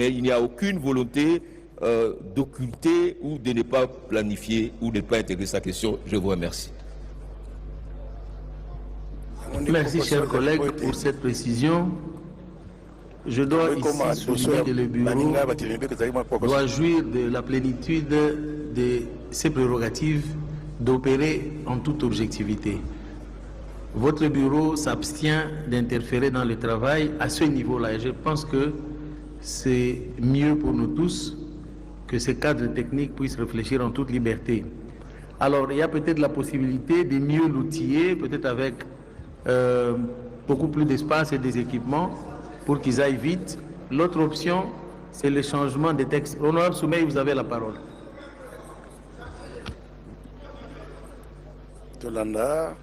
Mais il n'y a aucune volonté d'occulter ou de ne pas planifier ou de ne pas intégrer sa question. Je vous remercie. Merci, chers collègues, pour cette précision. Je dois ici souligner que le bureau doit jouir de la plénitude de ses prérogatives d'opérer en toute objectivité. Votre bureau s'abstient d'interférer dans le travail à ce niveau-là. Et je pense que c'est mieux pour nous tous que ces cadres techniques puissent réfléchir en toute liberté. Alors, il y a peut-être la possibilité de mieux l'outiller, peut-être avec beaucoup plus d'espace et des équipements pour qu'ils aillent vite. L'autre option, c'est le changement des textes. Honorable Soumeï, vous avez la parole. Tolanda,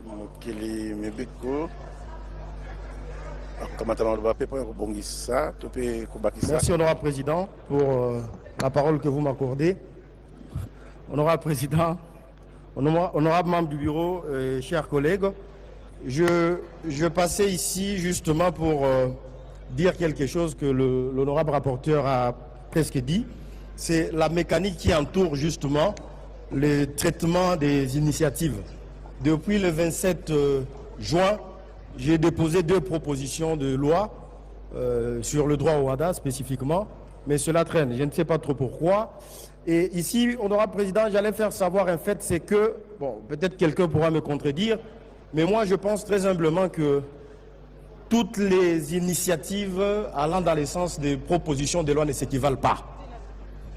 Mokili Mebeko, merci, honorable président, pour la parole que vous m'accordez. Honorable président, honorable membre du bureau, chers collègues, je passais ici justement pour dire quelque chose que l'honorable rapporteur a presque dit. C'est la mécanique qui entoure justement le traitement des initiatives. Depuis le 27 juin, j'ai déposé 2 propositions de loi sur le droit au WADA spécifiquement, mais cela traîne. Je ne sais pas trop pourquoi. Et ici, honorable président, j'allais faire savoir un fait, c'est que, bon, peut-être quelqu'un pourra me contredire, mais moi je pense très humblement que toutes les initiatives allant dans le sens des propositions de loi ne s'équivalent pas.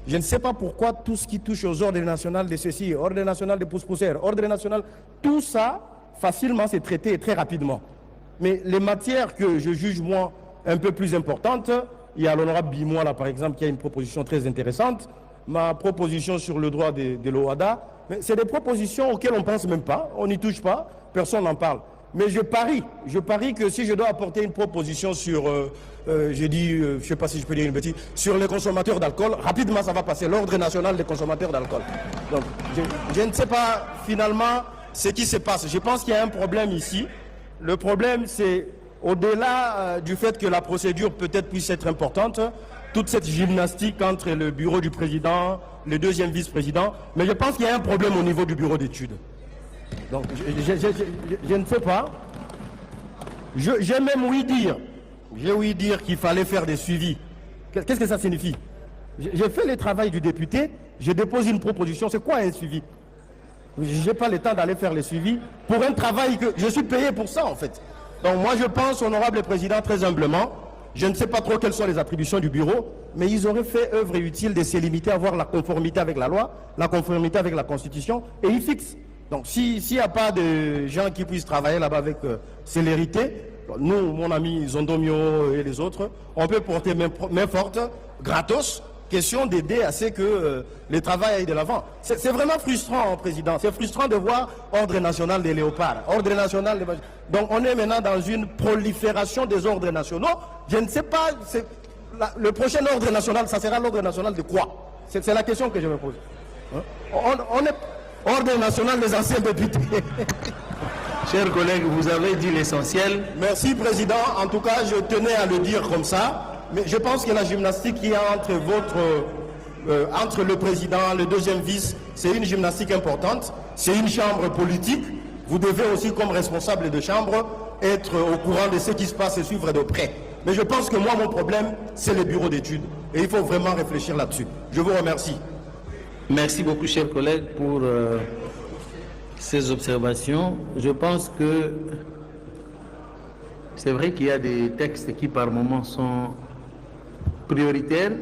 Je ne sais pas pourquoi tout ce qui touche aux ordres nationaux de ceci, ordre national de pousse-poussière, ordre national, tout ça, facilement c'est traité très rapidement. Mais les matières que je juge, moi, un peu plus importantes, il y a l'honorable Bimois, là, par exemple, qui a une proposition très intéressante, ma proposition sur le droit de l'OADA, mais c'est des propositions auxquelles on ne pense même pas, on n'y touche pas, personne n'en parle. Mais je parie que si je dois apporter une proposition sur, j'ai dit, je ne sais pas si je peux dire une bêtise, sur les consommateurs d'alcool, rapidement ça va passer, l'ordre national des consommateurs d'alcool. Donc, je ne sais pas finalement ce qui se passe. Je pense qu'il y a un problème ici. Le problème, c'est au-delà du fait que la procédure peut-être puisse être importante, toute cette gymnastique entre le bureau du président, le deuxième vice-président, mais je pense qu'il y a un problème au niveau du bureau d'études. Donc, je ne sais pas. J'ai même ouï dire qu'il fallait faire des suivis. Qu'est-ce que ça signifie? J'ai fait le travail du député, je dépose une proposition. C'est quoi un suivi? Je n'ai pas le temps d'aller faire les suivis pour un travail que je suis payé pour ça, en fait. Donc, moi, je pense, honorable président, très humblement, je ne sais pas trop quelles sont les attributions du bureau, mais ils auraient fait œuvre utile de se limiter à voir la conformité avec la loi, la conformité avec la Constitution, et ils fixent. Donc, s'il n'y a pas de gens qui puissent travailler là-bas avec célérité, nous, mon ami Zondomio et les autres, on peut porter main forte, gratos, question d'aider à ce que le travail aille de l'avant. C'est vraiment frustrant, président. C'est frustrant de voir Ordre national des léopards, Ordre national des... Donc, on est maintenant dans une prolifération des ordres nationaux. Je ne sais pas, le prochain ordre national, ça sera l'ordre national de quoi? C'est la question que je me pose. Hein? On est... Ordre national des anciens députés. Chers collègues, vous avez dit l'essentiel. Merci, président. En tout cas, je tenais à le dire comme ça. Mais je pense que la gymnastique qu'il y a entre le président, le deuxième vice, c'est une gymnastique importante. C'est une chambre politique. Vous devez aussi, comme responsable de chambre, être au courant de ce qui se passe et suivre de près. Mais je pense que moi, mon problème, c'est le bureau d'études. Et il faut vraiment réfléchir là-dessus. Je vous remercie. Merci beaucoup, chers collègues, pour ces observations. Je pense que c'est vrai qu'il y a des textes qui, par moments, sont prioritaires,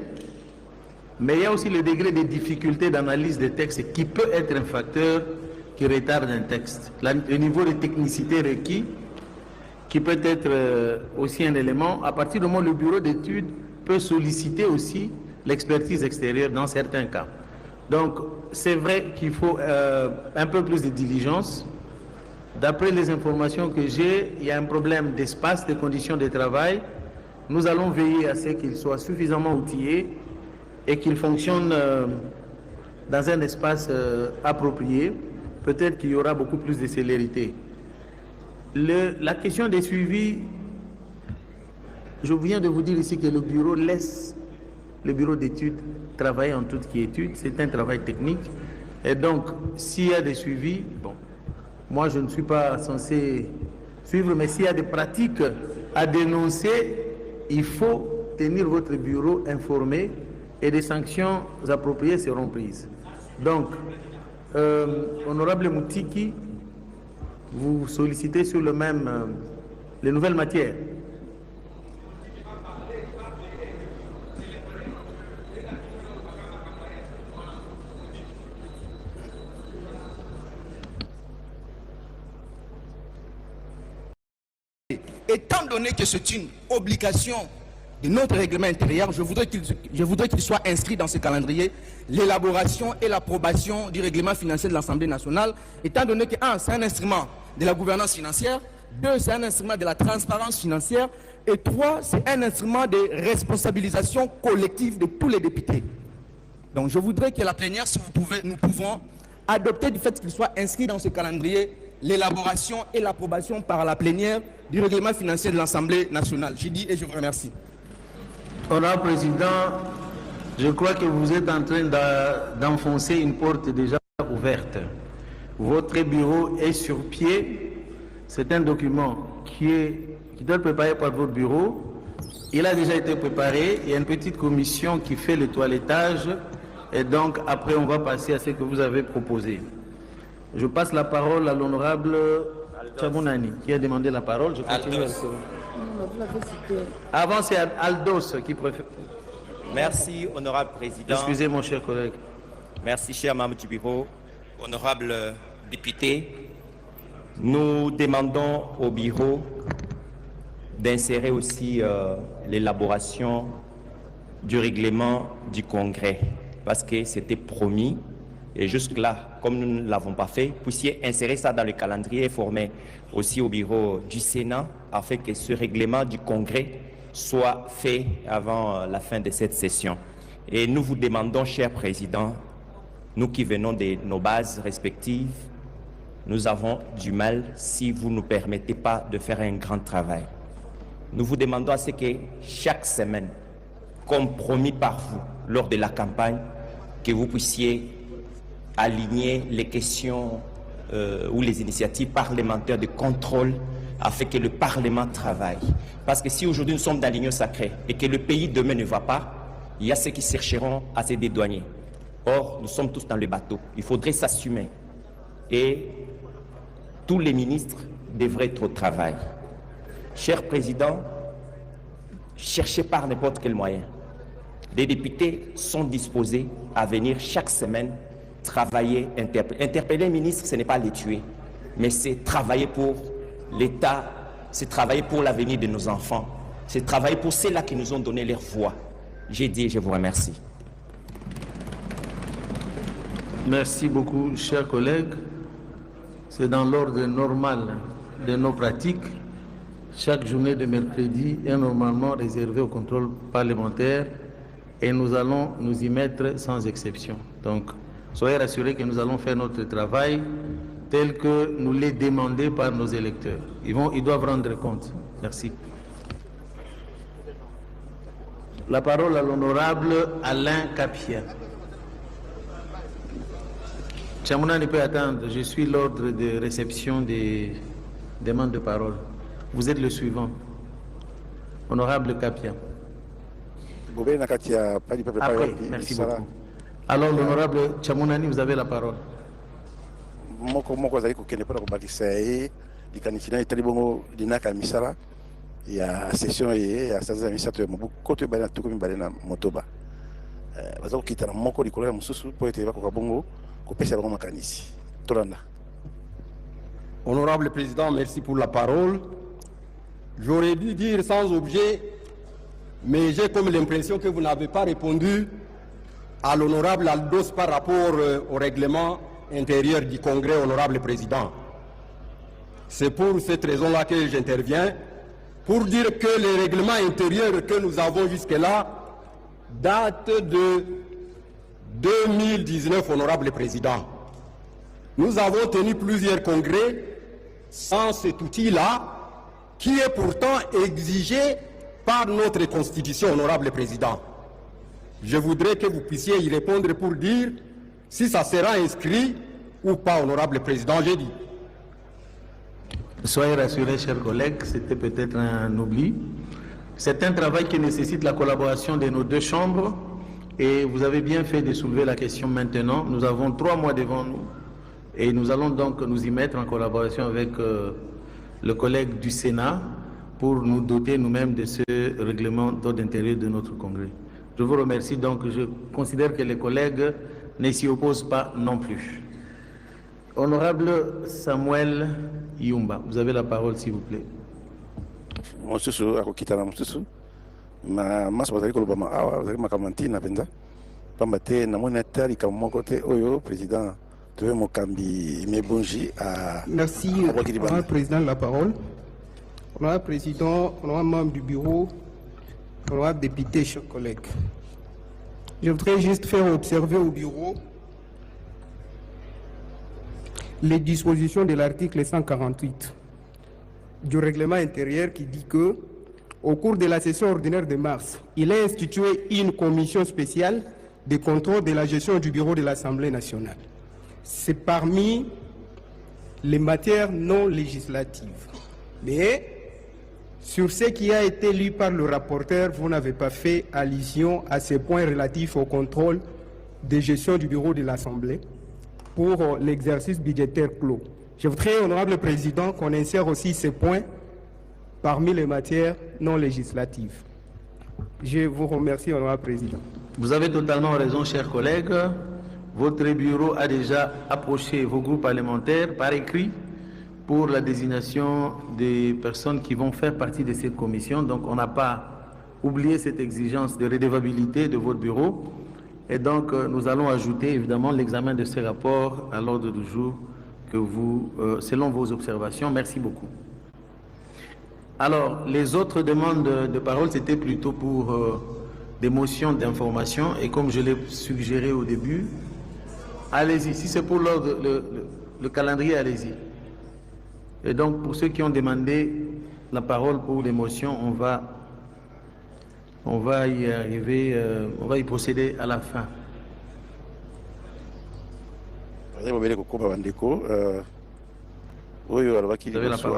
mais il y a aussi le degré de difficulté d'analyse des textes qui peut être un facteur qui retarde un texte. Le niveau de technicité requis, qui peut être aussi un élément, à partir du moment où le bureau d'études peut solliciter aussi l'expertise extérieure dans certains cas. Donc, c'est vrai qu'il faut un peu plus de diligence. D'après les informations que j'ai, il y a un problème d'espace, de conditions de travail. Nous allons veiller à ce qu'il soit suffisamment outillé et qu'il fonctionne dans un espace approprié. Peut-être qu'il y aura beaucoup plus de célérité. La question des suivis, je viens de vous dire ici que le bureau laisse le bureau d'études travaille en toute quiétude. C'est un travail technique. Et donc, s'il y a des suivis, bon, moi je ne suis pas censé suivre, mais s'il y a des pratiques à dénoncer, il faut tenir votre bureau informé et des sanctions appropriées seront prises. Donc, honorable Moutiki, vous sollicitez sur le même, les nouvelles matières. Étant donné que c'est une obligation de notre règlement intérieur, je voudrais qu'il soit inscrit dans ce calendrier l'élaboration et l'approbation du règlement financier de l'Assemblée nationale, étant donné que 1, c'est un instrument de la gouvernance financière, 2, c'est un instrument de la transparence financière, et 3, c'est un instrument de responsabilisation collective de tous les députés. Donc je voudrais que la plénière, si vous pouvez, nous pouvons adopter du fait qu'il soit inscrit dans ce calendrier l'élaboration et l'approbation par la plénière du règlement financier de l'Assemblée nationale. J'ai dit et je vous remercie. Honorable Président, je crois que vous êtes en train d'enfoncer une porte déjà ouverte. Votre bureau est sur pied. C'est un document qui doit être préparé par votre bureau. Il a déjà été préparé. Il y a une petite commission qui fait le toilettage. Et donc, après, on va passer à ce que vous avez proposé. Je passe la parole à l'honorable Tchamounani, qui a demandé la parole. Je continue. Avant, c'est Aldos qui préfère. Merci, honorable président. Excusez, mon cher collègue. Merci, cher membre du bureau. Honorable député, nous demandons au bureau d'insérer aussi l'élaboration du règlement du Congrès, parce que c'était promis. Et jusque-là, comme nous ne l'avons pas fait, puissiez insérer ça dans le calendrier et former aussi au bureau du Sénat afin que ce règlement du Congrès soit fait avant la fin de cette session. Et nous vous demandons, cher Président, nous qui venons de nos bases respectives, nous avons du mal si vous ne nous permettez pas de faire un grand travail. Nous vous demandons à ce que chaque semaine, comme promis par vous lors de la campagne, que vous puissiez aligner les questions ou les initiatives parlementaires de contrôle afin que le Parlement travaille. Parce que si aujourd'hui nous sommes dans l'union sacrée et que le pays demain ne va pas, il y a ceux qui chercheront à se dédouaner. Or, nous sommes tous dans le bateau. Il faudrait s'assumer. Et tous les ministres devraient être au travail. Cher Président, cherchez par n'importe quel moyen. Les députés sont disposés à venir chaque semaine travailler, interpeller les ministres, ce n'est pas les tuer, mais c'est travailler pour l'État, c'est travailler pour l'avenir de nos enfants, c'est travailler pour ceux-là qui nous ont donné leur voix. J'ai dit et je vous remercie. Merci beaucoup, chers collègues. C'est dans l'ordre normal de nos pratiques. Chaque journée de mercredi est normalement réservée au contrôle parlementaire et nous allons nous y mettre sans exception. Donc, soyez rassurés que nous allons faire notre travail tel que nous l'est demandé par nos électeurs. Ils doivent rendre compte. Merci. La parole à l'honorable Alain Capia. Chamouna ne peut attendre. Je suis l'ordre de réception des demandes de parole. Vous êtes le suivant. Honorable Capia. Après, merci beaucoup. Alors, l'honorable Chamounani, vous avez la parole. Il y a session et à sasa misato beaucoup côté bana tout comme bana motoba bazo kitana moko likolo mususu po ete bako kabongo ko pesa bango makanisi tolanda. Honorable Président, merci pour la parole. J'aurais dû dire sans objet, mais j'ai comme l'impression que vous n'avez pas répondu à l'honorable Aldos par rapport au règlement intérieur du Congrès, honorable Président. C'est pour cette raison-là que j'interviens, pour dire que les règlements intérieurs que nous avons jusque-là datent de 2019, honorable Président. Nous avons tenu plusieurs congrès sans cet outil-là, qui est pourtant exigé par notre Constitution, honorable Président. Je voudrais que vous puissiez y répondre pour dire si ça sera inscrit ou pas, honorable président. J'ai dit. Soyez rassurés, chers collègues, c'était peut-être un oubli. C'est un travail qui nécessite la collaboration de nos deux chambres et vous avez bien fait de soulever la question maintenant. Nous avons 3 mois devant nous et nous allons donc nous y mettre en collaboration avec le collègue du Sénat pour nous doter nous-mêmes de ce règlement d'ordre intérieur de notre Congrès. Je vous remercie donc, je considère que les collègues ne s'y opposent pas non plus. Honorable Samuel Yumba, vous avez la parole s'il vous plaît. Mosusu akokitana mosusu ma maso bazali koloba ma awa bazali makamantine na penza pamba te namoni atali ka moko te oyo président Towe Mokambi Mebonji à merci honorable président de la parole. Honorable président, honorable membre du bureau, honorable député, chers collègues. Je voudrais juste faire observer au bureau les dispositions de l'article 148 du règlement intérieur qui dit que, au cours de la session ordinaire de mars, il a institué une commission spéciale de contrôle de la gestion du bureau de l'Assemblée nationale. C'est parmi les matières non législatives. Mais sur ce qui a été lu par le rapporteur, vous n'avez pas fait allusion à ces points relatifs au contrôle de gestion du bureau de l'Assemblée pour l'exercice budgétaire clos. Je voudrais, honorable président, qu'on insère aussi ces points parmi les matières non législatives. Je vous remercie, honorable président. Vous avez totalement raison, chers collègues. Votre bureau a déjà approché vos groupes parlementaires par écrit pour la désignation des personnes qui vont faire partie de cette commission. Donc, on n'a pas oublié cette exigence de redevabilité de votre bureau. Et donc, nous allons ajouter évidemment l'examen de ces rapports à l'ordre du jour que vous, selon vos observations. Merci beaucoup. Alors, les autres demandes de parole, c'était plutôt pour des motions d'information. Et comme je l'ai suggéré au début, allez-y. Si c'est pour l'ordre, le calendrier, allez-y. Et donc, pour ceux qui ont demandé la parole pour les motions, on va y arriver, on va y procéder à la fin. Vous avez la parole,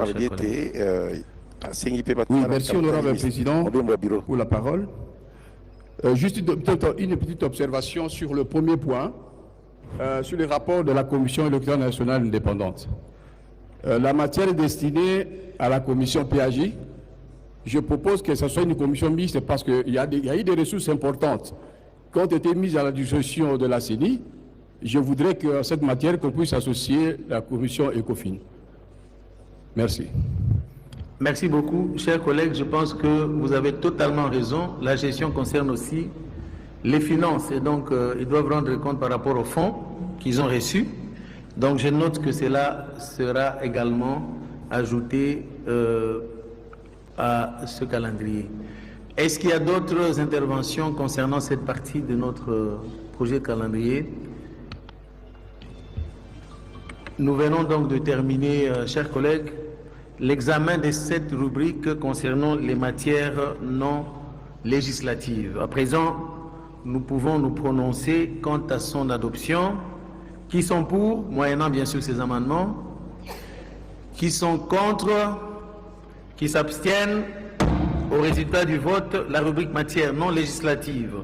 cher collègue. Oui, merci honorable président pour la parole. Juste une petite observation sur le premier point, sur les rapports de la Commission électorale nationale indépendante. La matière est destinée à la commission PAJ. Je propose que ce soit une commission mixte parce qu'il y a eu des ressources importantes qui ont été mises à la discussion de la CENI. Je voudrais que cette matière, qu'on puisse associer la commission ECOFIN. Merci. Merci beaucoup. Chers collègues, je pense que vous avez totalement raison. La gestion concerne aussi les finances et donc ils doivent rendre compte par rapport aux fonds qu'ils ont reçus. Donc je note que cela sera également ajouté à ce calendrier. Est-ce qu'il y a d'autres interventions concernant cette partie de notre projet de calendrier? Nous venons donc de terminer, chers collègues, l'examen de cette rubrique concernant les matières non législatives. À présent, nous pouvons nous prononcer quant à son adoption. Qui sont pour, moyennant bien sûr ces amendements? Qui sont contre? Qui s'abstiennent? Au résultat du vote, la rubrique matière non législative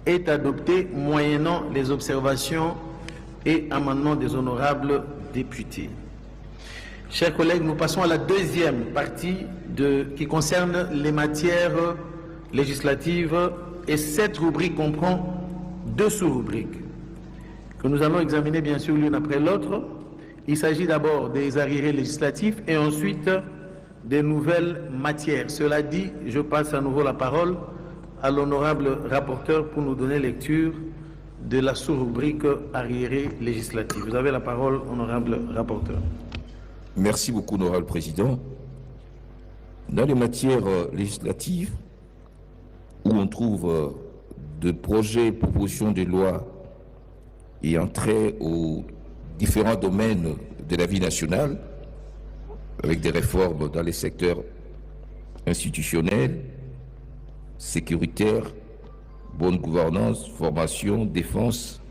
est adoptée moyennant les observations et amendements des honorables députés. Chers collègues, nous passons à la deuxième partie qui concerne les matières législatives et cette rubrique comprend 2 sous-rubriques que nous allons examiner bien sûr l'une après l'autre. Il s'agit d'abord des arriérés législatifs et ensuite des nouvelles matières. Cela dit, je passe à nouveau la parole à l'honorable rapporteur pour nous donner lecture de la sous-rubrique arriérés législatifs. Vous avez la parole, honorable rapporteur. Merci beaucoup, honorable président. Dans les matières législatives, où on trouve de projets, propositions de loi ayant trait aux différents domaines de la vie nationale, avec des réformes dans les secteurs institutionnels, sécuritaires, bonne gouvernance, formation, défense,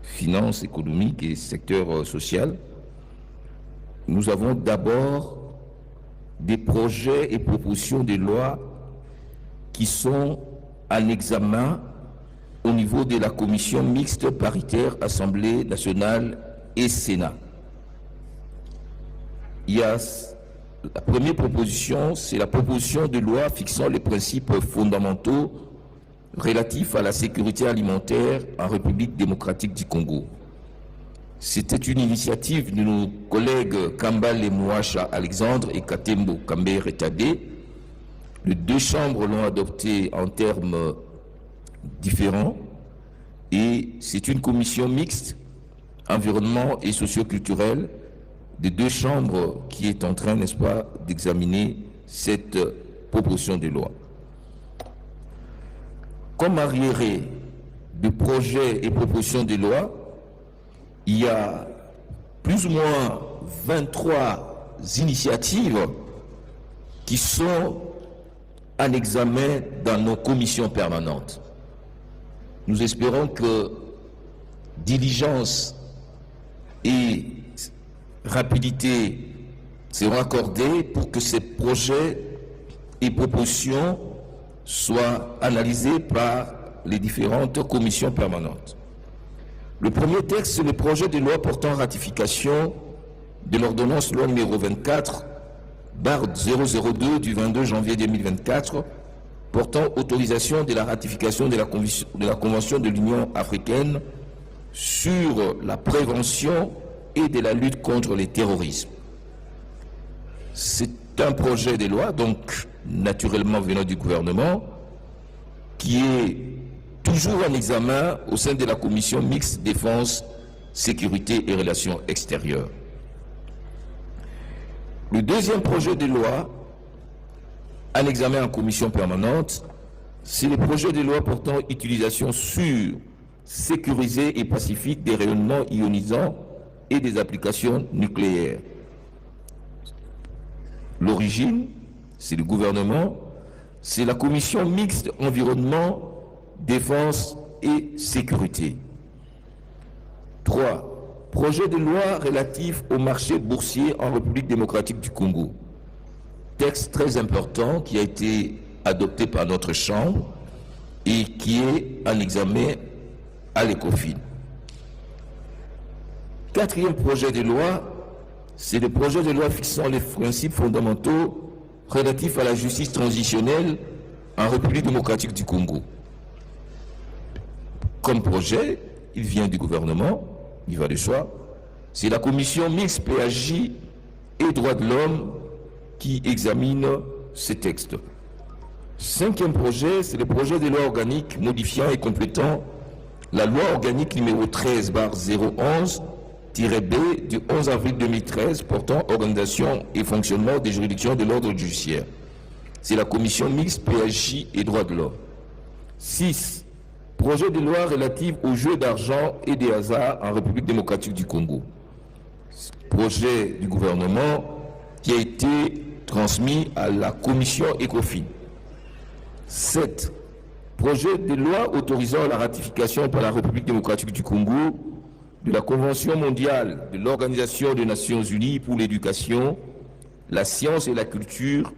finances économiques et secteur social. Nous avons d'abord des projets et propositions de loi qui sont en examen au niveau de la commission mixte paritaire Assemblée nationale et Sénat. Il y a la première proposition, c'est la proposition de loi fixant les principes fondamentaux relatifs à la sécurité alimentaire en République démocratique du Congo. C'était une initiative de nos collègues Kambale Mouacha Alexandre et Katembo Kambere Tade. Les deux chambres l'ont adopté en termes différents et c'est une commission mixte, environnement et socio-culturel, des deux chambres qui est en train, n'est-ce pas, d'examiner cette proposition de loi. Comme arriéré de projets et propositions de loi, il y a plus ou moins 23 initiatives qui sont en examen dans nos commissions permanentes. Nous espérons que diligence et rapidité seront accordées pour que ces projets et propositions soient analysés par les différentes commissions permanentes. Le premier texte, c'est le projet de loi portant ratification de l'ordonnance loi numéro 24/002 du 22 janvier 2024 portant autorisation de la ratification de la Convention de l'Union africaine sur la prévention et de la lutte contre le terrorisme. C'est un projet de loi, donc naturellement venant du gouvernement, qui est toujours en examen au sein de la commission mixte défense, sécurité et relations extérieures. Le deuxième projet de loi en examen en commission permanente, c'est le projet de loi portant utilisation sûre, sécurisée et pacifique des rayonnements ionisants et des applications nucléaires. L'origine, c'est le gouvernement, c'est la commission mixte environnement, défense et sécurité. 3. Projet de loi relatif au marché boursier en République démocratique du Congo. Texte très important qui a été adopté par notre Chambre et qui est en examen à l'ECOFIN. Quatrième projet de loi, c'est le projet de loi fixant les principes fondamentaux relatifs à la justice transitionnelle en République démocratique du Congo. Comme projet, il vient du gouvernement, il va de soi. C'est la commission mixte PAJ et droits de l'homme qui examine ces textes. Cinquième projet, c'est le projet de loi organique modifiant et complétant la loi organique numéro 13/011-B du 11 avril 2013 portant organisation et fonctionnement des juridictions de l'ordre judiciaire. C'est la commission mixte PAJ et droits de l'homme. 6. Projet de loi relatif aux jeux d'argent et des hasards en République démocratique du Congo. Projet du gouvernement qui a été transmis à la commission ECOFIN. 7. Projet de loi autorisant la ratification par la République démocratique du Congo de la Convention mondiale de l'Organisation des Nations Unies pour l'éducation, la science et la culture,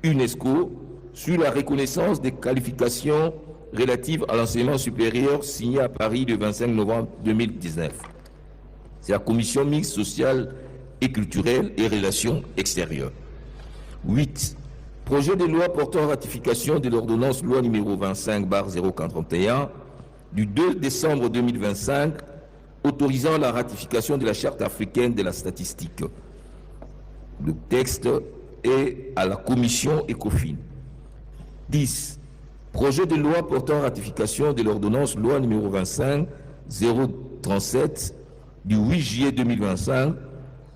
UNESCO, sur la reconnaissance des qualifications relatives à l'enseignement supérieur signé à Paris le 25 novembre 2019. C'est la commission mixte sociale et culturelle et relations extérieures. 8. Projet de loi portant ratification de l'ordonnance loi numéro 25/041 du 2 décembre 2025 autorisant la ratification de la Charte africaine de la statistique. Le texte est à la commission ECOFIN. 10. Projet de loi portant ratification de l'ordonnance loi numéro 25/037 du 8 juillet 2025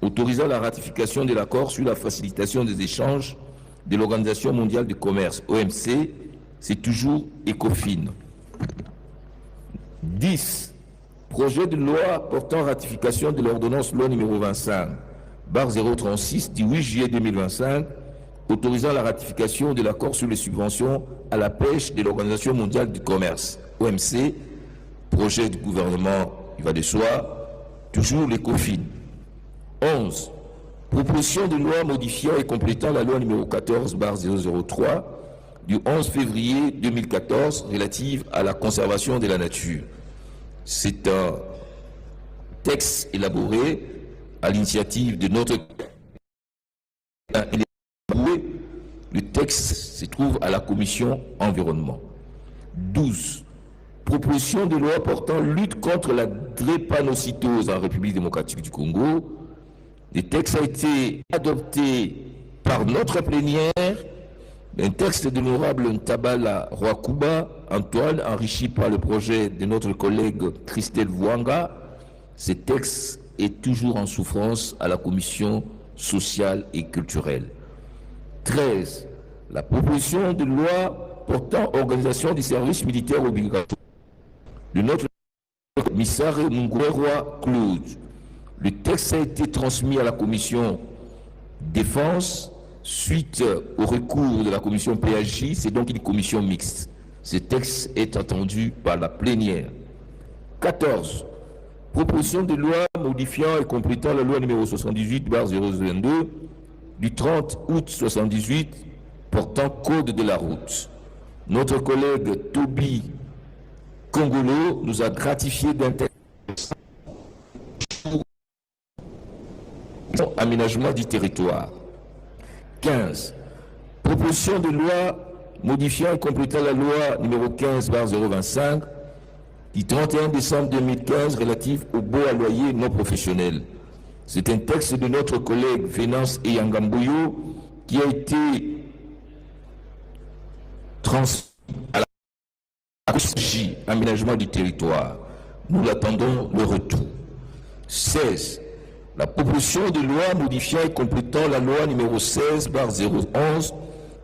autorisant la ratification de l'accord sur la facilitation des échanges de l'Organisation mondiale du commerce, OMC, c'est toujours ECOFIN. 10. Projet de loi portant ratification de l'ordonnance loi numéro 25/036 du 8 juillet 2025 autorisant la ratification de l'accord sur les subventions à la pêche de l'Organisation mondiale du commerce, OMC, projet du gouvernement, il va de soi, toujours l'ECOFIN. 11. Proposition de loi modifiant et complétant la loi numéro 14/003 du 11 février 2014 relative à la conservation de la nature. C'est un texte élaboré à l'initiative de notre... Le texte se trouve à la commission environnement. 12. Proposition de loi portant lutte contre la drépanocytose en République démocratique du Congo. Le texte a été adopté par notre plénière. Un texte de l'honorable Ntabala Rwakuba Antoine, enrichi par le projet de notre collègue Christelle Vouanga. Ce texte est toujours en souffrance à la commission sociale et culturelle. 13. La proposition de loi portant organisation des services militaires obligatoires de notre commissaire Mungwerwa Claude. Le texte a été transmis à la commission défense suite au recours de la commission PHJ. C'est donc une commission mixte. Ce texte est attendu par la plénière. 14. Proposition de loi modifiant et complétant la loi numéro 78/022 du 30 août 78 portant code de la route. Notre collègue Toby Congolo nous a gratifié d'un texte aménagement du territoire. 15. Proposition de loi modifiant et complétant la loi numéro 15/025 du 31 décembre 2015 relative au baux à loyer non professionnel. C'est un texte de notre collègue Venance Eyangamboyo qui a été transmis à la COSJ, aménagement du territoire. Nous l'attendons le retour. 16. La proposition de loi modifiant et complétant la loi numéro 16/011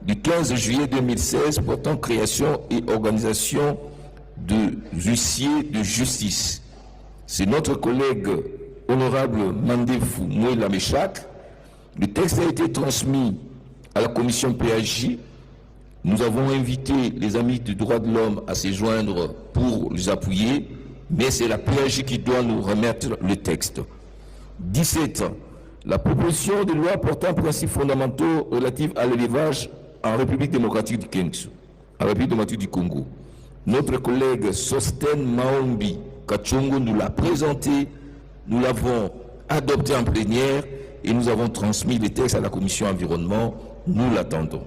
du 15 juillet 2016 portant création et organisation de huissiers de justice. C'est notre collègue honorable Mandefou Mouela Meshak. Le texte a été transmis à la commission PHJ. Nous avons invité les amis du droit de l'homme à se joindre pour les appuyer, mais c'est la PHJ qui doit nous remettre le texte. 17. La proposition de loi portant principes fondamentaux relatifs à l'élevage en République démocratique du Congo. Notre collègue Sosten Maombi Kachongo nous l'a présenté, nous l'avons adopté en plénière et nous avons transmis les textes à la commission environnement. Nous l'attendons.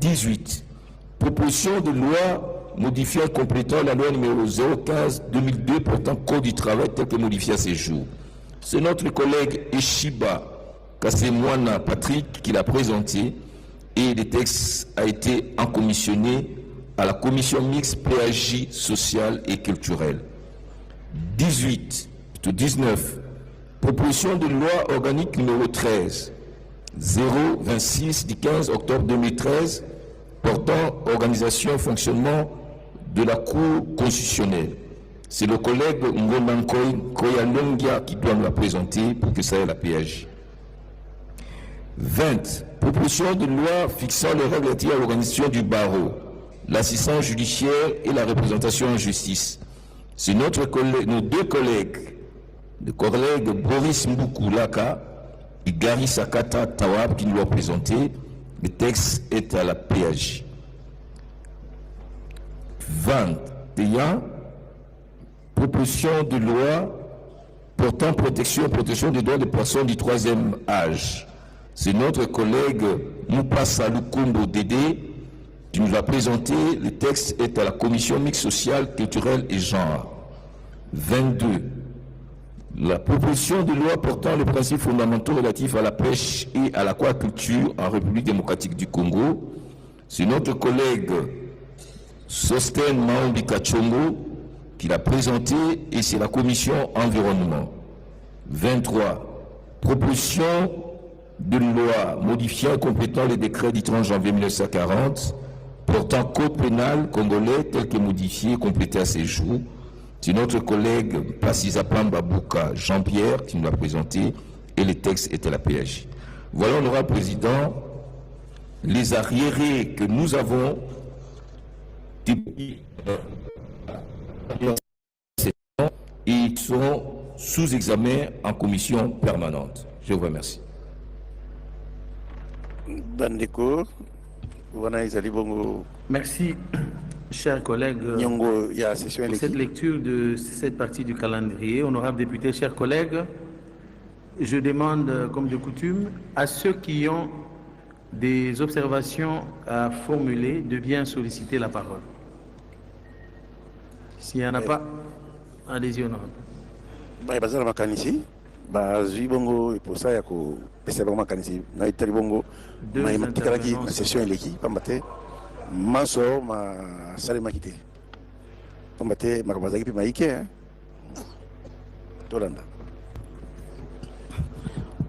18. Proposition de loi modifiant et complétant la loi numéro 015/2002 portant code du travail tel que modifié à ces jours. C'est notre collègue Eshiba Kasemwana Patrick qui l'a présenté et le texte a été encommissionné à la commission mixte PHJ sociale et culturelle. 19. Proposition de loi organique numéro 13/026 du 15 octobre 2013 portant organisation et fonctionnement de la Cour constitutionnelle. C'est le collègue Ngomankoy Koyalongia qui doit nous la présenter pour que ça ait la PHJ. 20. Proposition de loi fixant les règles relatives à l'organisation du barreau, l'assistance judiciaire et la représentation en justice. C'est nos deux collègues, le collègue Boris Mboukoulaka et Gary Sakata Tawab qui nous l'ont présenté. Le texte est à la PHJ. 21. Proposition de loi portant protection des droits des personnes du troisième âge. C'est notre collègue Moupassa Lukumbo Dédé qui nous a présenté. Le texte est à la commission mixte sociale, culturelle et genre. 22. La proposition de loi portant les principes fondamentaux relatifs à la pêche et à l'aquaculture en République démocratique du Congo. C'est notre collègue Sosten Maombi Kachongo qui l'a présenté et c'est la commission environnement. 23. Proposition de loi modifiant et complétant les décrets du 30 janvier 1940 portant code pénal congolais tel que modifié et complété à ces jours. C'est notre collègue Passizapamba Bouka Jean-Pierre qui nous l'a présenté et le texte est à la PHJ. Voilà, honorable président, les arriérés que nous avons, ils seront sous examen en commission permanente. Je vous remercie. Merci, chers collègues, pour cette lecture de cette partie du calendrier. Honorables députés, chers collègues, je demande, comme de coutume, à ceux qui ont des observations à formuler de bien solliciter la parole. S'il n'y en a pas, allez-y, honorable.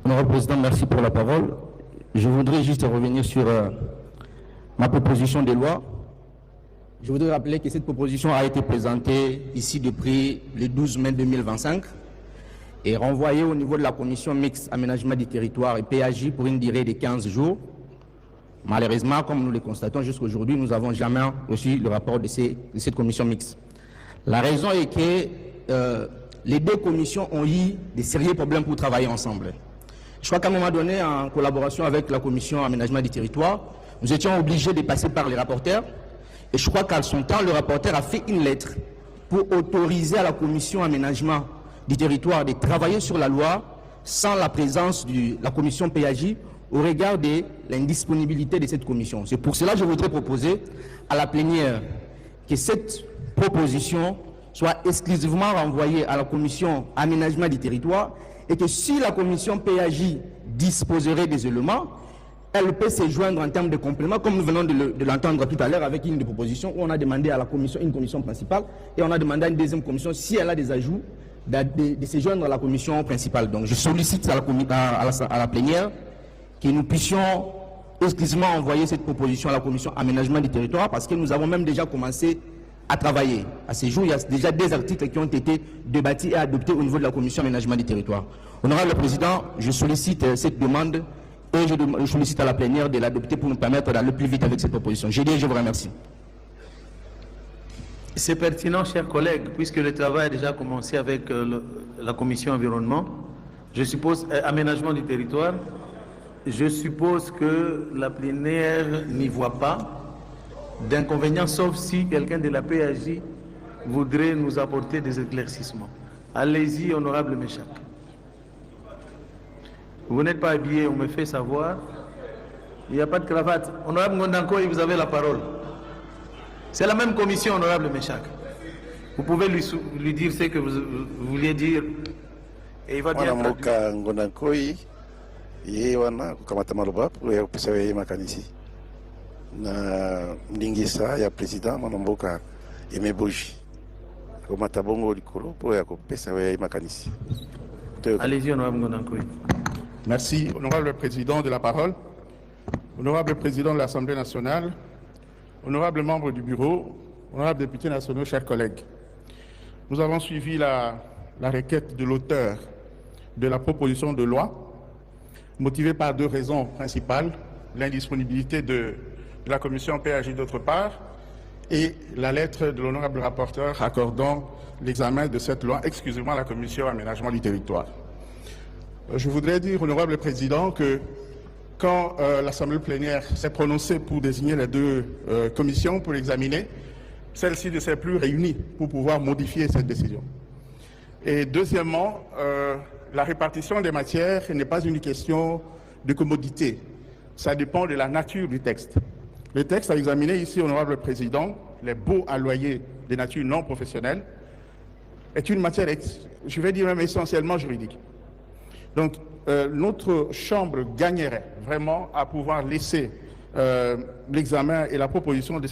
Honorable Président, merci pour la parole. Je voudrais juste revenir sur ma proposition de loi. Je voudrais rappeler que cette proposition a été présentée ici depuis le 12 mai 2025 et renvoyée au niveau de la commission mixte aménagement du territoire et PAJ pour une durée de 15 jours. Malheureusement, comme nous le constatons jusqu'à aujourd'hui, nous n'avons jamais reçu le rapport de cette commission mixte. La raison est que les deux commissions ont eu des sérieux problèmes pour travailler ensemble. Je crois qu'à un moment donné, en collaboration avec la commission aménagement du territoire, nous étions obligés de passer par les rapporteurs. Et je crois qu'à son temps, le rapporteur a fait une lettre pour autoriser à la commission aménagement du territoire de travailler sur la loi sans la présence de la commission PAJ au regard de l'indisponibilité de cette commission. C'est pour cela que je voudrais proposer à la plénière que cette proposition soit exclusivement renvoyée à la commission aménagement du territoire et que si la commission PAJ disposerait des éléments, elle peut se joindre en termes de complément, comme nous venons de l'entendre tout à l'heure avec une des propositions où on a demandé à la commission, une commission principale, et on a demandé à une deuxième commission, si elle a des ajouts, de se joindre à la commission principale. Donc je sollicite à la plénière que nous puissions exclusivement envoyer cette proposition à la commission aménagement du territoire, parce que nous avons même déjà commencé à travailler. À ce jour, il y a déjà des articles qui ont été débattus et adoptés au niveau de la commission aménagement du territoire. Honorable Président, je sollicite cette demande et je sollicite à la plénière de l'adopter pour nous permettre d'aller plus vite avec cette proposition. Je vous remercie. C'est pertinent, chers collègues, puisque le travail a déjà commencé avec la commission environnement. Je suppose, aménagement du territoire, je suppose que la plénière n'y voit pas d'inconvénients, sauf si quelqu'un de la PAJ voudrait nous apporter des éclaircissements. Allez-y, honorable Méchac. Vous n'êtes pas habillé, on me fait savoir. Il n'y a pas de cravate. Honorable Ngondankoy, vous avez la parole. C'est la même commission, honorable Méchac. Vous pouvez lui dire ce que vous vouliez dire. Et il va bien traduire. Ngondankoy, yewana kukamata maloba pour ya kupesa yeye makanisi. Na ndingisa ya président Manomboka Emeboji. Komata bongo likolo pour ya kupesa yeye makanisi. Allez-y, honorable Ngondankoy. Merci, honorable président de la parole, honorable président de l'Assemblée nationale, honorable membre du bureau, honorable députés nationaux, chers collègues. Nous avons suivi la requête de l'auteur de la proposition de loi, motivée par deux raisons principales, l'indisponibilité de la commission PAJ d'autre part, et la lettre de l'honorable rapporteur accordant l'examen de cette loi exclusivement à la commission aménagement du territoire. Je voudrais dire, honorable président, que quand l'Assemblée plénière s'est prononcée pour désigner les deux commissions pour l'examiner, celle-ci ne s'est plus réunie pour pouvoir modifier cette décision. Et deuxièmement, la répartition des matières n'est pas une question de commodité. Ça dépend de la nature du texte. Le texte à examiner ici, honorable président, les baux à loyer de nature non professionnelle, est une matière, je vais dire même essentiellement juridique. Donc, notre Chambre gagnerait vraiment à pouvoir laisser l'examen et la proposition de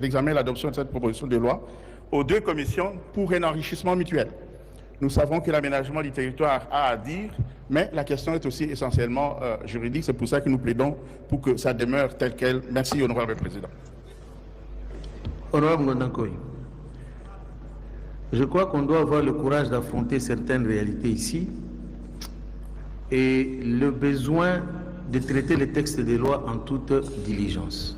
l'examen et l'adoption de cette proposition de loi aux deux commissions pour un enrichissement mutuel. Nous savons que l'aménagement du territoire a à dire, mais la question est aussi essentiellement juridique. C'est pour ça que nous plaidons pour que ça demeure tel quel. Merci, honorable président. Honorable Ngondankoy, je crois qu'on doit avoir le courage d'affronter certaines réalités ici. Et le besoin de traiter les textes des lois en toute diligence.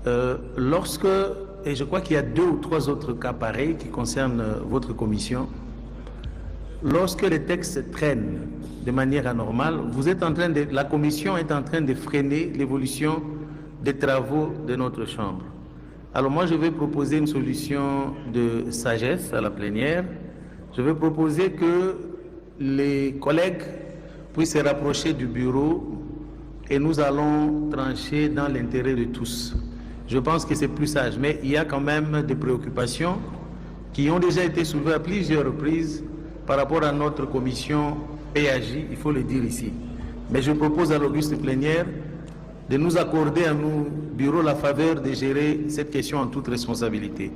Et je crois qu'il y a 2 ou 3 autres cas pareils qui concernent votre commission, lorsque les textes traînent de manière anormale, la commission est en train de freiner l'évolution des travaux de notre Chambre. Alors moi, je vais proposer une solution de sagesse à la plénière. Je vais proposer que les collègues puissent se rapprocher du bureau et nous allons trancher dans l'intérêt de tous. Je pense que c'est plus sage, mais il y a quand même des préoccupations qui ont déjà été soulevées à plusieurs reprises par rapport à notre commission PAJ, il faut le dire ici. Mais je propose à l'auguste plénière de nous accorder à nous, bureau, la faveur de gérer cette question en toute responsabilité.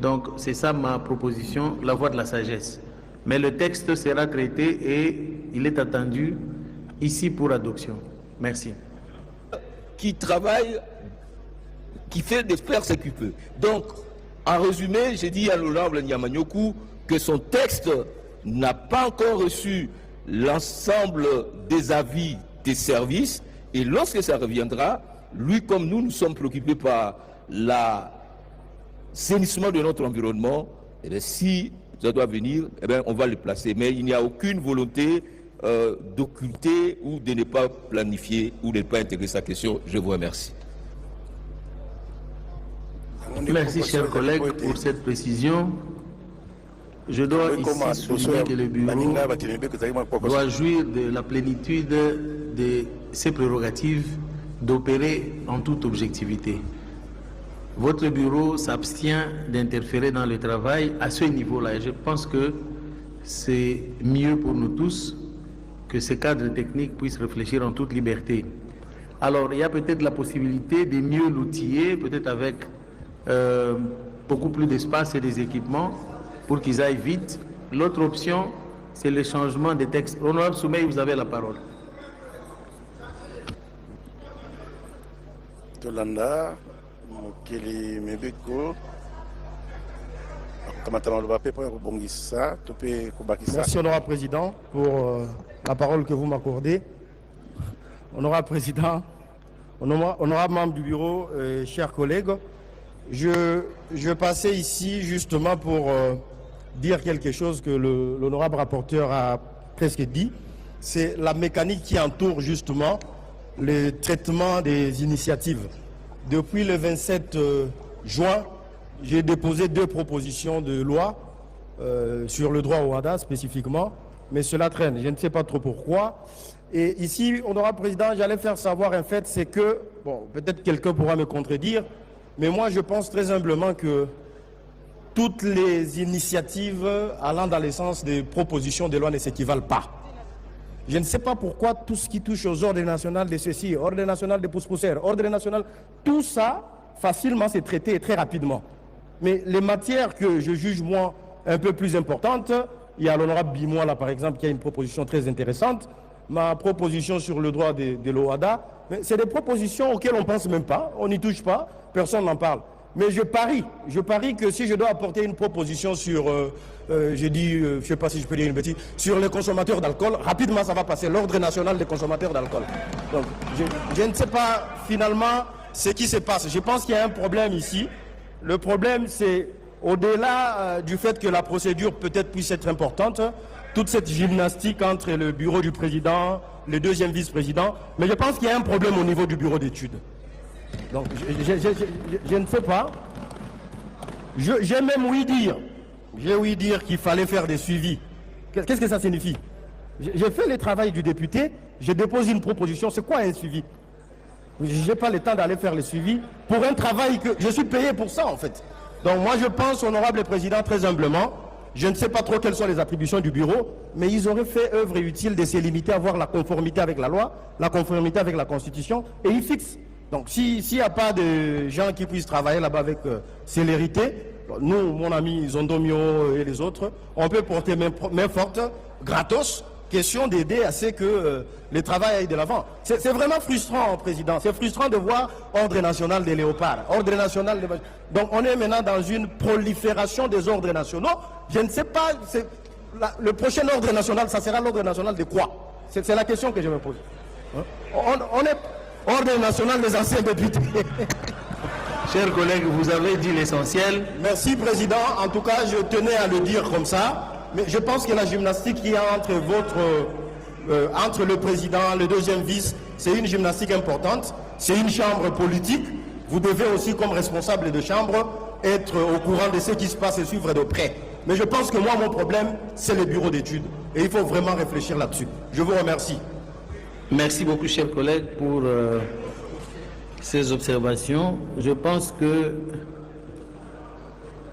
Donc, c'est ça ma proposition, la voie de la sagesse. Mais le texte sera traité et il est attendu ici pour adoption. Merci. Qui travaille, qui fait de faire ce qu'il peut. Donc, en résumé, j'ai dit à l'honorable Nyamanyoku que son texte n'a pas encore reçu l'ensemble des avis des services, et lorsque ça reviendra, lui comme nous, nous sommes préoccupés par l'assainissement de notre environnement, et bien, si ça doit venir, eh bien, on va le placer. Mais il n'y a aucune volonté d'occulter ou de ne pas planifier ou de ne pas intégrer sa question. Je vous remercie. Merci, chers collègues, pour cette précision. Je dois ici souligner que le bureau doit jouir de la plénitude de ses prérogatives d'opérer en toute objectivité. Votre bureau s'abstient d'interférer dans le travail à ce niveau-là. Et je pense que c'est mieux pour nous tous que ces cadres techniques puissent réfléchir en toute liberté. Alors, il y a peut-être la possibilité de mieux l'outiller, peut-être avec beaucoup plus d'espace et des équipements pour qu'ils aillent vite. L'autre option, c'est le changement des textes. Honorable Soumeï, vous avez la parole. Tolanda, Mokeli Mebeko, merci, honorable président, pour la parole que vous m'accordez. Honorable président, honorable membre du bureau, chers collègues, je passais ici justement pour dire quelque chose que l'honorable rapporteur a presque dit. C'est la mécanique qui entoure justement le traitement des initiatives. Depuis le 27 juin, j'ai déposé 2 propositions de loi sur le droit au WADA spécifiquement, mais cela traîne. Je ne sais pas trop pourquoi. Et ici, honorable président, j'allais faire savoir un fait, c'est que, bon, peut-être quelqu'un pourra me contredire, mais moi je pense très humblement que toutes les initiatives allant dans le sens des propositions de loi ne s'équivalent pas. Je ne sais pas pourquoi tout ce qui touche aux ordres nationaux de ceci, ordre national des pousse-poussières, ordre national, tout ça, facilement c'est traité et très rapidement. Mais les matières que je juge, moi, un peu plus importantes, il y a l'honorable Bimois, là, par exemple, qui a une proposition très intéressante. Ma proposition sur le droit de l'OADA, c'est des propositions auxquelles on ne pense même pas, on n'y touche pas, personne n'en parle. Mais je parie que si je dois apporter une proposition sur, j'ai dit, je ne sais pas si je peux dire une bêtise, sur les consommateurs d'alcool, rapidement ça va passer, l'ordre national des consommateurs d'alcool. Donc, je ne sais pas finalement ce qui se passe. Je pense qu'il y a un problème ici. Le problème, c'est au-delà du fait que la procédure peut-être puisse être importante, toute cette gymnastique entre le bureau du président, le deuxième vice-président, mais je pense qu'il y a un problème au niveau du bureau d'études. Donc, je ne sais pas. J'ai même ouï dire qu'il fallait faire des suivis. Qu'est-ce que ça signifie? J'ai fait le travail du député, je dépose une proposition. C'est quoi un suivi? Je n'ai pas le temps d'aller faire le suivi pour un travail que je suis payé pour ça, en fait. Donc, moi, je pense, honorable président, très humblement, je ne sais pas trop quelles sont les attributions du bureau, mais ils auraient fait œuvre utile de se limiter à voir la conformité avec la loi, la conformité avec la Constitution, et ils fixent. Donc, s'il n'y a pas de gens qui puissent travailler là-bas avec célérité, nous, mon ami Zondomio et les autres, on peut porter main forte, gratos, question d'aider à ce que le travail aille de l'avant. C'est vraiment frustrant, Président. C'est frustrant de voir Ordre national des léopards, Ordre national des... Donc, on est maintenant dans une prolifération des ordres nationaux. Je ne sais pas, le prochain ordre national, ça sera l'ordre national de quoi? C'est la question que je me pose. On est Ordre national des anciens députés. Chers collègues, vous avez dit l'essentiel. Merci, Président. En tout cas, je tenais à le dire comme ça. Mais je pense que la gymnastique qu'il y a entre le Président, le deuxième vice, c'est une gymnastique importante. C'est une chambre politique. Vous devez aussi, comme responsable de chambre, être au courant de ce qui se passe et suivre de près. Mais je pense que moi, mon problème, c'est le bureau d'études. Et il faut vraiment réfléchir là-dessus. Je vous remercie. Merci beaucoup, chers collègues, pour ces observations. Je pense que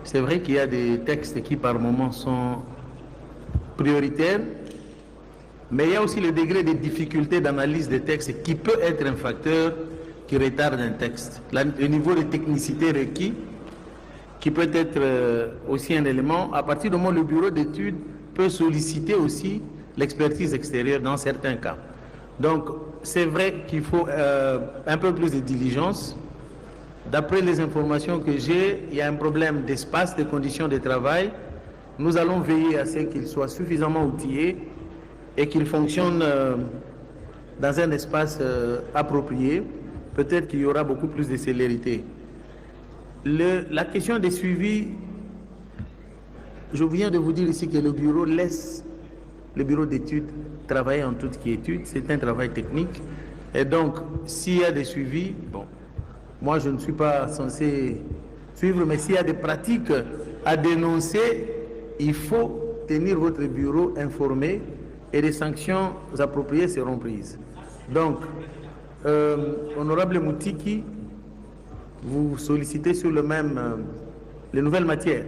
c'est vrai qu'il y a des textes qui, par moments, sont prioritaires, mais il y a aussi le degré de difficulté d'analyse des textes qui peut être un facteur qui retarde un texte. Le niveau de technicité requis, qui peut être aussi un élément, à partir du moment où le bureau d'études peut solliciter aussi l'expertise extérieure dans certains cas. Donc, c'est vrai qu'il faut un peu plus de diligence. D'après les informations que j'ai, il y a un problème d'espace, de conditions de travail. Nous allons veiller à ce qu'il soit suffisamment outillé et qu'il fonctionne dans un espace approprié. Peut-être qu'il y aura beaucoup plus de célérité. La question des suivis, je viens de vous dire ici que le bureau laisse le bureau d'études travailler en toute quiétude. C'est un travail technique. Et donc, s'il y a des suivis, bon, moi je ne suis pas censé suivre, mais s'il y a des pratiques à dénoncer, il faut tenir votre bureau informé et des sanctions appropriées seront prises. Donc, Honorable Moutiki, vous sollicitez sur le même, les nouvelles matières.